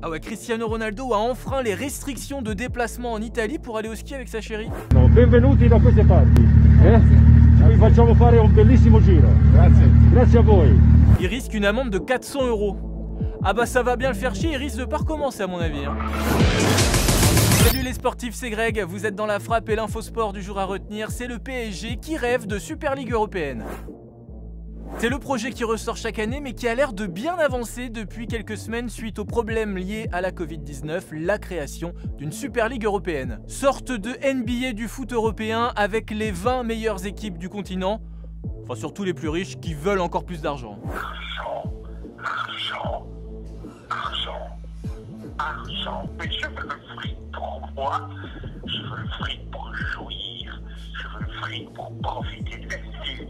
Ah ouais, Cristiano Ronaldo a enfreint les restrictions de déplacement en Italie pour aller au ski avec sa chérie. No, benvenuti da queste parti. Vi facciamo fare un bellissimo giro. Grazie. Grazie a voi. Il risque une amende de 400 €. Ah bah ça va bien le faire chier, il risque de pas recommencer à mon avis. Salut les sportifs, c'est Greg, vous êtes dans la frappe et l'infosport du jour à retenir, c'est le PSG qui rêve de Super Ligue européenne. C'est le projet qui ressort chaque année mais qui a l'air de bien avancer depuis quelques semaines suite aux problèmes liés à la Covid-19, la création d'une Super Ligue européenne. Sorte de NBA du foot européen avec les 20 meilleures équipes du continent, enfin surtout les plus riches qui veulent encore plus d'argent. Argent, mais je veux le fric pour moi, je veux le fric pour jouir, je veux le fric pour profiter de la vie.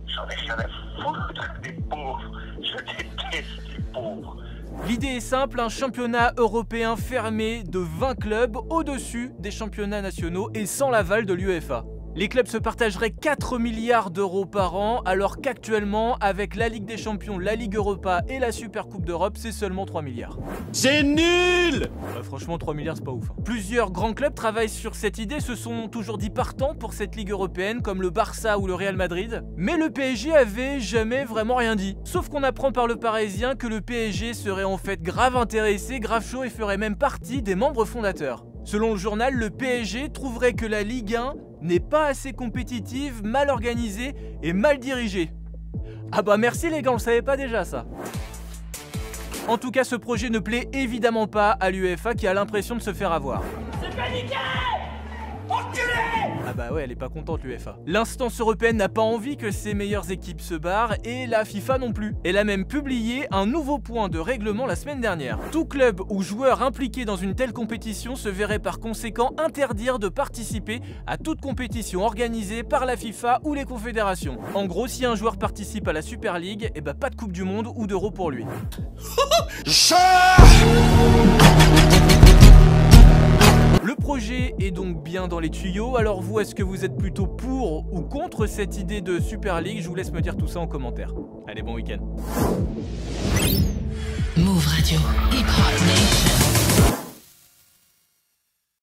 J'en ai rien à foutre des pauvres, je déteste les pauvres. L'idée est simple, un championnat européen fermé de 20 clubs au-dessus des championnats nationaux et sans l'aval de l'UEFA. Les clubs se partageraient 4 milliards d'euros par an, alors qu'actuellement, avec la Ligue des Champions, la Ligue Europa et la Super Coupe d'Europe, c'est seulement 3 milliards. C'est nul! Franchement, 3 milliards, c'est pas ouf. Plusieurs grands clubs travaillent sur cette idée, se sont toujours dit partants pour cette Ligue européenne, comme le Barça ou le Real Madrid. Mais le PSG avait jamais vraiment rien dit. Sauf qu'on apprend par le Parisien que le PSG serait en fait grave intéressé, grave chaud et ferait même partie des membres fondateurs. Selon le journal, le PSG trouverait que la Ligue 1 n'est pas assez compétitive, mal organisée et mal dirigée. Ah bah merci les gars, on le savait pas déjà ça. En tout cas, ce projet ne plaît évidemment pas à l'UEFA qui a l'impression de se faire avoir. C'est paniqué! Enculé! Ah bah ouais, elle est pas contente l'UEFA. L'instance européenne n'a pas envie que ses meilleures équipes se barrent et la FIFA non plus. Elle a même publié un nouveau point de règlement la semaine dernière. Tout club ou joueur impliqué dans une telle compétition se verrait par conséquent interdire de participer à toute compétition organisée par la FIFA ou les confédérations. En gros, si un joueur participe à la Super League, et bah pas de Coupe du Monde ou d'Euro pour lui. Le projet est donc bien dans les tuyaux, alors vous, est-ce que vous êtes plutôt pour ou contre cette idée de Super League? Je vous laisse me dire tout ça en commentaire. Allez, bon week-end. Move Radio, Hip Hop Nation.